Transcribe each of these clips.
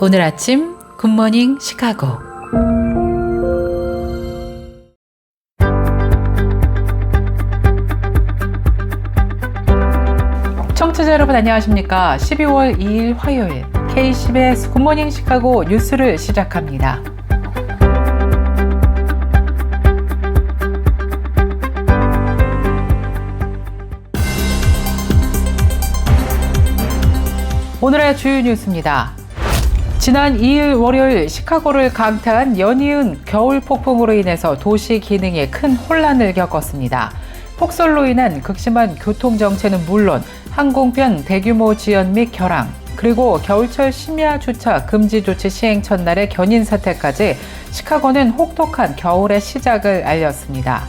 오늘 아침 굿모닝 시카고. 청취자 여러분 안녕하십니까? 12월 2일 화요일 KCBS 굿모닝 시카고 뉴스를 시작합니다. 오늘의 주요 뉴스입니다. 지난 2일 월요일 시카고를 강타한 연이은 겨울 폭풍으로 인해서 도시 기능에 큰 혼란을 겪었습니다. 폭설로 인한 극심한 교통정체는 물론 항공편 대규모 지연 및 결항, 그리고 겨울철 심야 주차 금지 조치 시행 첫날의 견인 사태까지 시카고는 혹독한 겨울의 시작을 알렸습니다.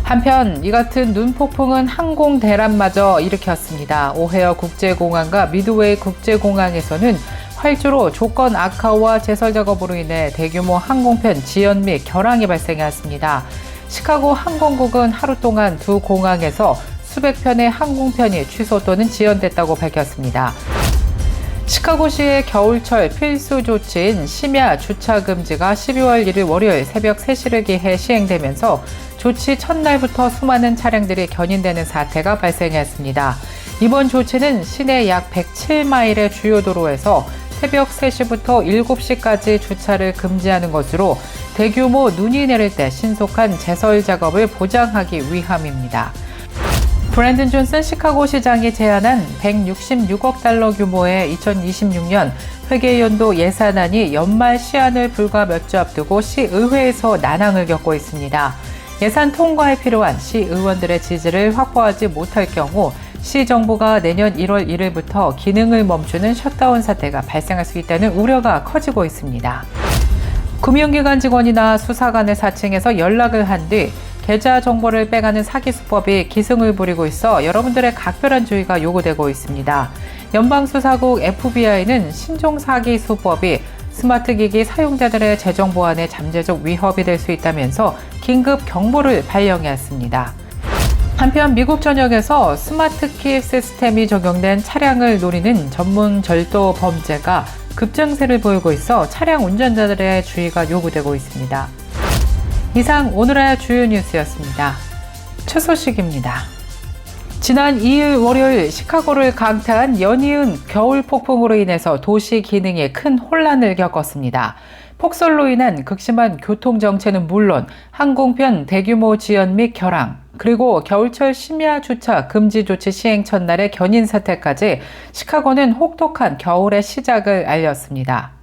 한편 이 같은 눈폭풍은 항공 대란마저 일으켰습니다. 오헤어 국제공항과 미드웨이 국제공항에서는 활주로 조건 악화와 제설 작업으로 인해 대규모 항공편 지연 및 결항이 발생했습니다. 시카고 항공국은 하루 동안 두 공항에서 수백 편의 항공편이 취소 또는 지연됐다고 밝혔습니다. 시카고시의 겨울철 필수 조치인 심야 주차 금지가 12월 1일 월요일 새벽 3시를 기해 시행되면서 조치 첫날부터 수많은 차량들이 견인되는 사태가 발생했습니다. 이번 조치는 시내 약 107마일의 주요 도로에서 새벽 3시부터 7시까지 주차를 금지하는 것으로 대규모 눈이 내릴 때 신속한 제설 작업을 보장하기 위함입니다. 브랜든 존슨 시카고 시장이 제안한 166억 달러 규모의 2026년 회계연도 예산안이 연말 시한을 불과 몇 주 앞두고 시의회에서 난항을 겪고 있습니다. 예산 통과에 필요한 시의원들의 지지를 확보하지 못할 경우 시정부가 내년 1월 1일부터 기능을 멈추는 셧다운 사태가 발생할 수 있다는 우려가 커지고 있습니다. 금융기관 직원이나 수사관의 사칭해서 연락을 한 뒤 계좌 정보를 빼가는 사기 수법이 기승을 부리고 있어 여러분들의 각별한 주의가 요구되고 있습니다. 연방수사국 FBI는 신종 사기 수법이 스마트 기기 사용자들의 재정 보안에 잠재적 위협이 될 수 있다면서 긴급 경보를 발령했습니다. 한편 미국 전역에서 스마트키 시스템이 적용된 차량을 노리는 전문 절도 범죄가 급증세를 보이고 있어 차량 운전자들의 주의가 요구되고 있습니다. 이상 오늘의 주요 뉴스였습니다. 첫 소식입니다. 지난 2일 월요일 시카고를 강타한 연이은 겨울 폭풍으로 인해서 도시 기능에 큰 혼란을 겪었습니다. 폭설로 인한 극심한 교통정체는 물론 항공편 대규모 지연 및 결항, 그리고 겨울철 심야 주차 금지 조치 시행 첫날의 견인 사태까지 시카고는 혹독한 겨울의 시작을 알렸습니다.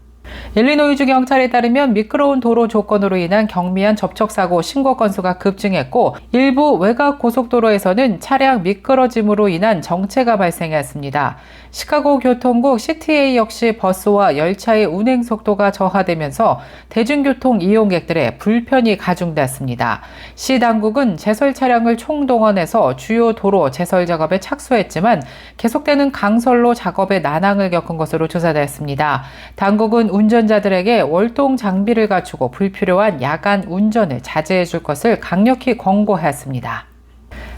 일리노이주 경찰에 따르면 미끄러운 도로 조건으로 인한 경미한 접촉사고 신고 건수가 급증했고 일부 외곽 고속도로에서는 차량 미끄러짐으로 인한 정체가 발생했습니다. 시카고 교통국 CTA 역시 버스와 열차의 운행 속도가 저하되면서 대중교통 이용객들의 불편이 가중됐습니다. 시 당국은 제설 차량을 총동원해서 주요 도로 제설 작업에 착수했지만 계속되는 강설로 작업에 난항을 겪은 것으로 조사됐습니다. 당국은 운전자들에게 월동 장비를 갖추고 불필요한 야간 운전을 자제해 줄 것을 강력히 권고했습니다.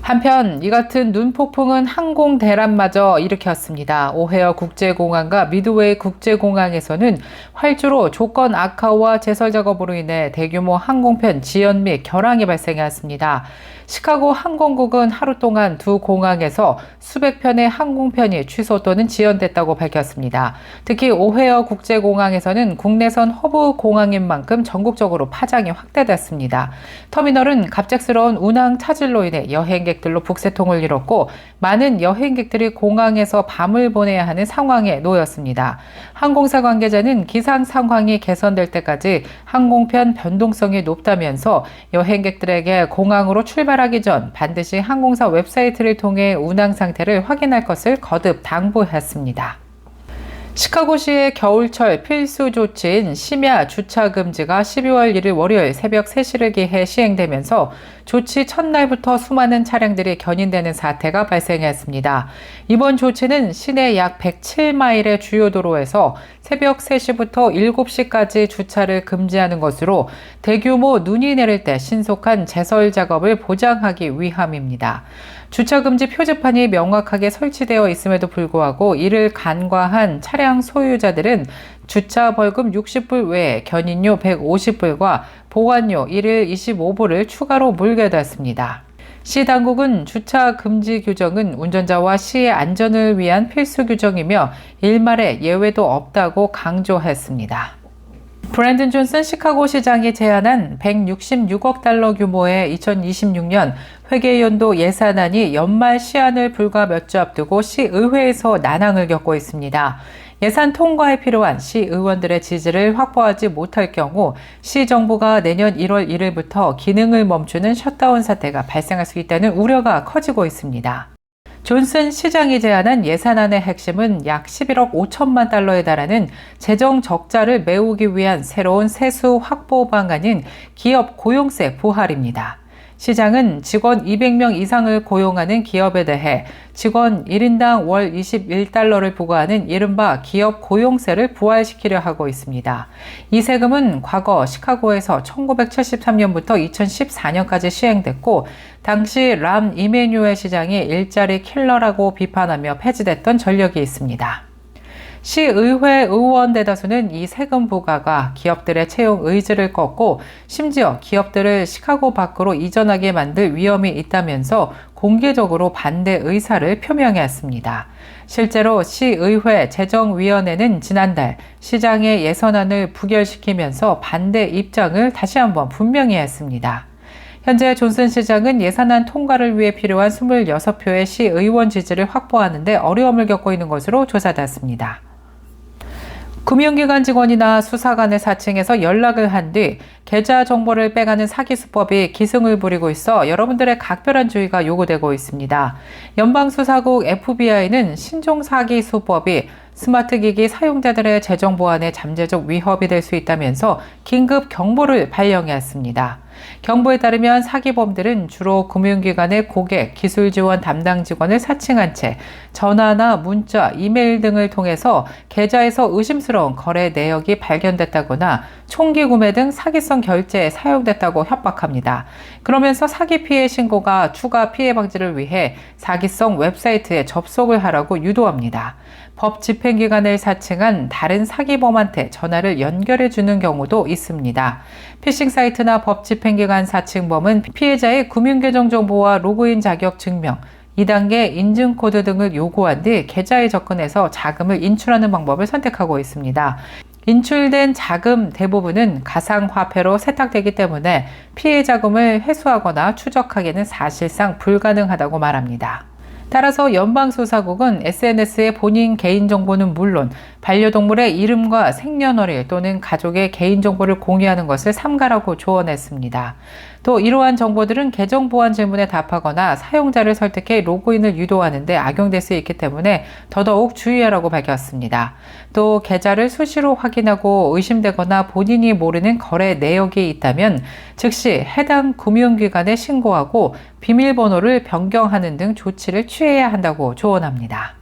한편 이 같은 눈폭풍은 항공 대란마저 일으켰습니다. 오헤어 국제공항과 미드웨이 국제공항에서는 활주로 조건 악화와 제설 작업으로 인해 대규모 항공편 지연 및 결항이 발생했습니다. 시카고 항공국은 하루 동안 두 공항에서 수백 편의 항공편이 취소 또는 지연됐다고 밝혔습니다. 특히 오헤어 국제공항에서는 국내선 허브 공항인 만큼 전국적으로 파장이 확대됐습니다. 터미널은 갑작스러운 운항 차질로 인해 여행객들로 북새통을 이뤘고 많은 여행객들이 공항에서 밤을 보내야 하는 상황에 놓였습니다. 항공사 관계자는 기상 상황이 개선될 때까지 항공편 변동성이 높다면서 여행객들에게 공항으로 출발하기 전 반드시 항공사 웹사이트를 통해 운항 상태를 확인할 것을 거듭 당부했습니다. 시카고시의 겨울철 필수 조치인 심야 주차 금지가 12월 1일 월요일 새벽 3시를 기해 시행되면서 조치 첫날부터 수많은 차량들이 견인되는 사태가 발생했습니다. 이번 조치는 시내 약 107마일의 주요 도로에서 새벽 3시부터 7시까지 주차를 금지하는 것으로 대규모 눈이 내릴 때 신속한 제설 작업을 보장하기 위함입니다. 주차금지 표지판이 명확하게 설치되어 있음에도 불구하고 이를 간과한 차량 소유자들은 주차 벌금 60불 외에 견인료 150불과 보관료 1일 25불을 추가로 물게 됐습니다. 시 당국은 주차 금지 규정은 운전자와 시의 안전을 위한 필수 규정이며 일말의 예외도 없다고 강조했습니다. 브랜든 존슨 시카고 시장이 제안한 166억 달러 규모의 2026년 회계연도 예산안이 연말 시한을 불과 몇 주 앞두고 시의회에서 난항을 겪고 있습니다. 예산 통과에 필요한 시의원들의 지지를 확보하지 못할 경우 시정부가 내년 1월 1일부터 기능을 멈추는 셧다운 사태가 발생할 수 있다는 우려가 커지고 있습니다. 존슨 시장이 제안한 예산안의 핵심은 약 11억 5천만 달러에 달하는 재정 적자를 메우기 위한 새로운 세수 확보 방안인 기업 고용세 부활입니다. 시장은 직원 200명 이상을 고용하는 기업에 대해 직원 1인당 월 21달러를 부과하는 이른바 기업 고용세를 부활시키려 하고 있습니다. 이 세금은 과거 시카고에서 1973년부터 2014년까지 시행됐고 당시 람 이메뉴엘 시장이 일자리 킬러라고 비판하며 폐지됐던 전력이 있습니다. 시의회 의원 대다수는 이 세금 부과가 기업들의 채용 의지를 꺾고 심지어 기업들을 시카고 밖으로 이전하게 만들 위험이 있다면서 공개적으로 반대 의사를 표명했습니다. 실제로 시의회 재정위원회는 지난달 시장의 예산안을 부결시키면서 반대 입장을 다시 한번 분명히 했습니다. 현재 존슨 시장은 예산안 통과를 위해 필요한 26표의 시의원 지지를 확보하는 데 어려움을 겪고 있는 것으로 조사됐습니다. 금융기관 직원이나 수사관을 사칭해서 연락을 한 뒤 계좌 정보를 빼가는 사기 수법이 기승을 부리고 있어 여러분들의 각별한 주의가 요구되고 있습니다. 연방수사국 FBI는 신종 사기 수법이 스마트기기 사용자들의 재정 보안에 잠재적 위협이 될 수 있다면서 긴급 경보를 발령했습니다. 경보에 따르면 사기범들은 주로 금융기관의 고객, 기술 지원 담당 직원을 사칭한 채 전화나 문자, 이메일 등을 통해서 계좌에서 의심스러운 거래 내역이 발견됐다거나 총기 구매 등 사기성 결제에 사용됐다고 협박합니다. 그러면서 사기 피해 신고가 추가 피해 방지를 위해 사기성 웹사이트에 접속을 하라고 유도합니다. 법 집행기관을 사칭한 다른 사기범한테 전화를 연결해 주는 경우도 있습니다. 피싱 사이트나 법 집행기관 사칭범은 피해자의 금융계정 정보와 로그인 자격 증명, 2단계 인증코드 등을 요구한 뒤 계좌에 접근해서 자금을 인출하는 방법을 선택하고 있습니다. 인출된 자금 대부분은 가상화폐로 세탁되기 때문에 피해 자금을 회수하거나 추적하기는 사실상 불가능하다고 말합니다. 따라서 연방수사국은 SNS에 본인 개인정보는 물론 반려동물의 이름과 생년월일 또는 가족의 개인정보를 공유하는 것을 삼가라고 조언했습니다. 또 이러한 정보들은 계정 보안 질문에 답하거나 사용자를 설득해 로그인을 유도하는 데 악용될 수 있기 때문에 더더욱 주의하라고 밝혔습니다. 또 계좌를 수시로 확인하고 의심되거나 본인이 모르는 거래 내역이 있다면 즉시 해당 금융기관에 신고하고 비밀번호를 변경하는 등 조치를 취해야 한다고 조언합니다.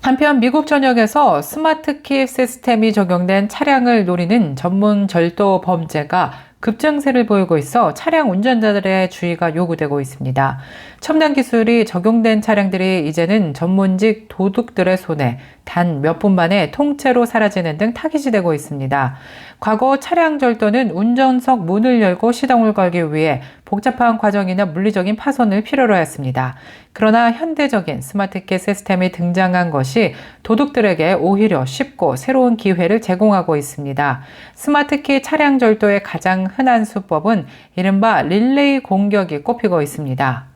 한편 미국 전역에서 스마트키 시스템이 적용된 차량을 노리는 전문 절도 범죄가 급증세를 보이고 있어 차량 운전자들의 주의가 요구되고 있습니다. 첨단 기술이 적용된 차량들이 이제는 전문직 도둑들의 손에 단 몇 분 만에 통째로 사라지는 등 타깃이 되고 있습니다. 과거 차량 절도는 운전석 문을 열고 시동을 걸기 위해 복잡한 과정이나 물리적인 파손을 필요로 했습니다. 그러나 현대적인 스마트키 시스템이 등장한 것이 도둑들에게 오히려 쉽고 새로운 기회를 제공하고 있습니다. 스마트키 차량 절도의 가장 흔한 수법은 이른바 릴레이 공격이 꼽히고 있습니다.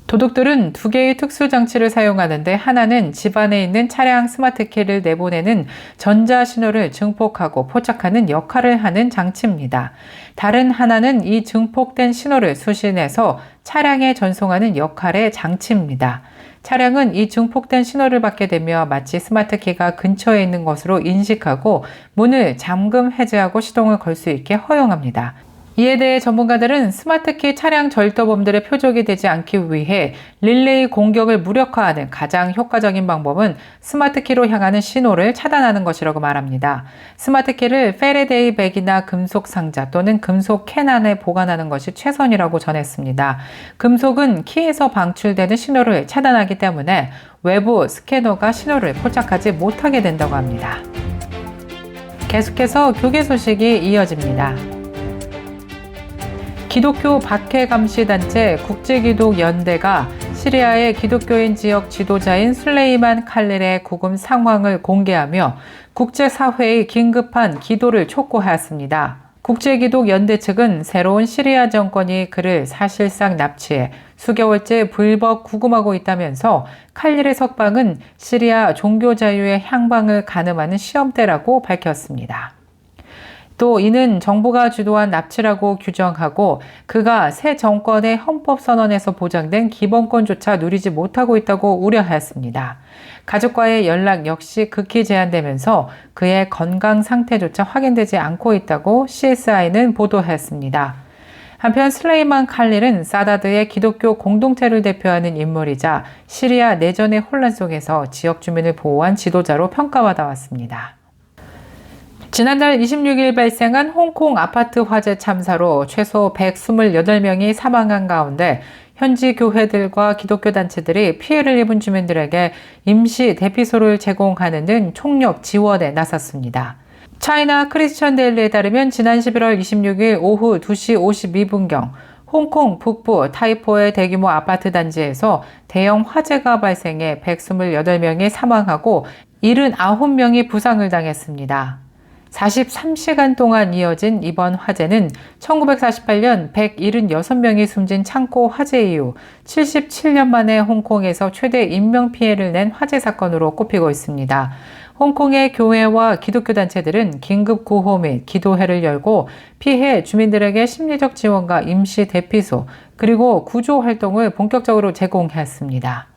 도둑들은 두 개의 특수 장치를 사용하는데 하나는 집 안에 있는 차량 스마트키를 내보내는 전자신호를 증폭하고 포착하는 역할을 하는 장치입니다. 다른 하나는 이 증폭된 신호를 수신해서 차량에 전송하는 역할의 장치입니다. 차량은 이 증폭된 신호를 받게 되며 마치 스마트키가 근처에 있는 것으로 인식하고 문을 잠금 해제하고 시동을 걸 수 있게 허용합니다. 이에 대해 전문가들은 스마트키 차량 절도범들의 표적이 되지 않기 위해 릴레이 공격을 무력화하는 가장 효과적인 방법은 스마트키로 향하는 신호를 차단하는 것이라고 말합니다. 스마트키를 페레데이 백이나 금속 상자 또는 금속 캔 안에 보관하는 것이 최선이라고 전했습니다. 금속은 키에서 방출되는 신호를 차단하기 때문에 외부 스캐너가 신호를 포착하지 못하게 된다고 합니다. 계속해서 교계 소식이 이어집니다. 기독교 박해감시단체 국제기독연대가 시리아의 기독교인 지역 지도자인 술레이만 칼릴의 구금 상황을 공개하며 국제사회의 긴급한 기도를 촉구하였습니다. 국제기독연대 측은 새로운 시리아 정권이 그를 사실상 납치해 수개월째 불법 구금하고 있다면서 칼릴의 석방은 시리아 종교 자유의 향방을 가늠하는 시험대라고 밝혔습니다. 또 이는 정부가 주도한 납치라고 규정하고 그가 새 정권의 헌법선언에서 보장된 기본권조차 누리지 못하고 있다고 우려하였습니다. 가족과의 연락 역시 극히 제한되면서 그의 건강 상태조차 확인되지 않고 있다고 CSI는 보도했습니다. 한편 슬레이만 칼릴은 사다드의 기독교 공동체를 대표하는 인물이자 시리아 내전의 혼란 속에서 지역 주민을 보호한 지도자로 평가받아 왔습니다. 지난달 26일 발생한 홍콩 아파트 화재 참사로 최소 128명이 사망한 가운데 현지 교회들과 기독교 단체들이 피해를 입은 주민들에게 임시 대피소를 제공하는 등 총력 지원에 나섰습니다. 차이나 크리스천 데일리에 따르면 지난 11월 26일 오후 2시 52분경 홍콩 북부 타이포의 대규모 아파트 단지에서 대형 화재가 발생해 128명이 사망하고 79명이 부상을 당했습니다. 43시간 동안 이어진 이번 화재는 1948년 176명이 숨진 창고 화재 이후 77년 만에 홍콩에서 최대 인명피해를 낸 화재 사건으로 꼽히고 있습니다. 홍콩의 교회와 기독교 단체들은 긴급 구호 및 기도회를 열고 피해 주민들에게 심리적 지원과 임시 대피소 그리고 구조 활동을 본격적으로 제공했습니다.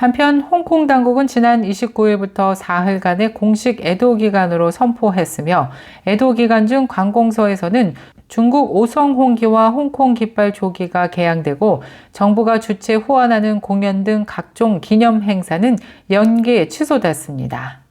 한편 홍콩 당국은 지난 29일부터 사흘간의 공식 애도 기간으로 선포했으며 애도 기간 중 관공서에서는 중국 오성홍기와 홍콩 깃발 조기가 개양되고 정부가 주최 후원하는 공연 등 각종 기념 행사는 연기 취소됐습니다.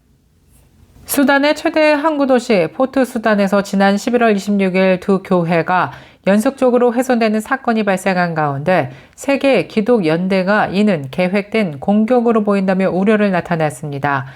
수단의 최대 항구 도시 포트 수단에서 지난 11월 26일 두 교회가 연속적으로 훼손되는 사건이 발생한 가운데 세계 기독연대가 이는 계획된 공격으로 보인다며 우려를 나타냈습니다.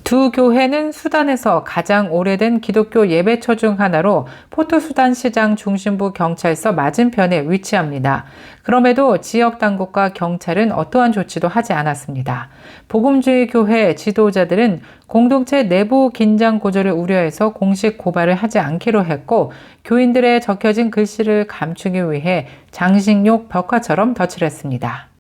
두 교회는 수단에서 가장 오래된 기독교 예배처 중 하나로 포트 수단 시장 중심부 경찰서 맞은편에 위치합니다. 그럼에도 지역 당국과 경찰은 어떠한 조치도 하지 않았습니다. 복음주의 교회 지도자들은 공동체 내부 긴장 고조를 우려해서 공식 고발을 하지 않기로 했고 교인들의 적혀진 글씨를 감추기 위해 장식용 벽화처럼 덧칠했습니다.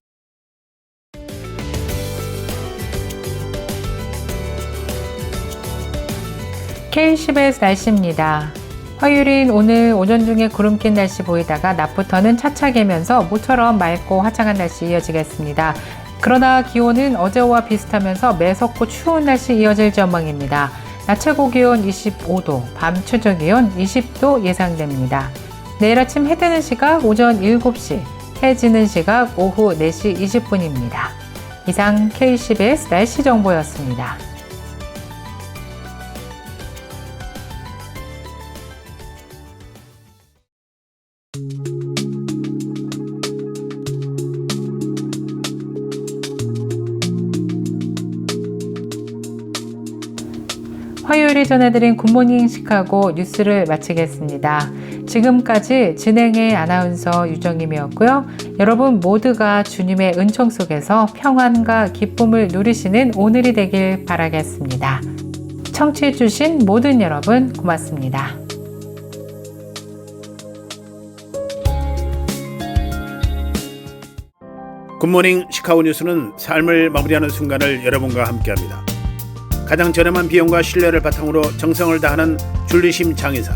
K10의 날씨입니다. 화요일인 오늘 오전 중에 구름 낀 날씨 보이다가 낮부터는 차차게면서 모처럼 맑고 화창한 날씨 이어지겠습니다. 그러나 기온은 어제와 비슷하면서 매섭고 추운 날씨 이어질 전망입니다. 낮 최고 기온 25도, 밤 최저 기온 20도 예상됩니다. 내일 아침 해 뜨는 시각 오전 7시, 해 지는 시각 오후 4시 20분입니다. 이상 K10의 날씨 정보였습니다. 화요일에 전해드린 굿모닝 시카고 뉴스를 마치겠습니다. 지금까지 진행의 아나운서 유정임이었고요. 여러분 모두가 주님의 은총 속에서 평안과 기쁨을 누리시는 오늘이 되길 바라겠습니다. 청취해주신 모든 여러분 고맙습니다. 굿모닝 시카고 뉴스는 삶을 마무리하는 순간을 여러분과 함께합니다. 가장 저렴한 비용과 신뢰를 바탕으로 정성을 다하는 줄리심 장의사,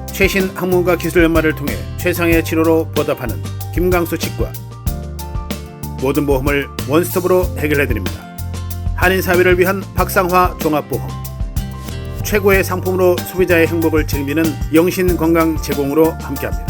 최신 학문과 기술 연마를 통해 최상의 치료로 보답하는 김강수 치과, 모든 보험을 원스톱으로 해결해드립니다. 한인사회를 위한 박상화 종합보험, 최고의 상품으로 소비자의 행복을 책임지는 영신 건강 제공으로 함께합니다.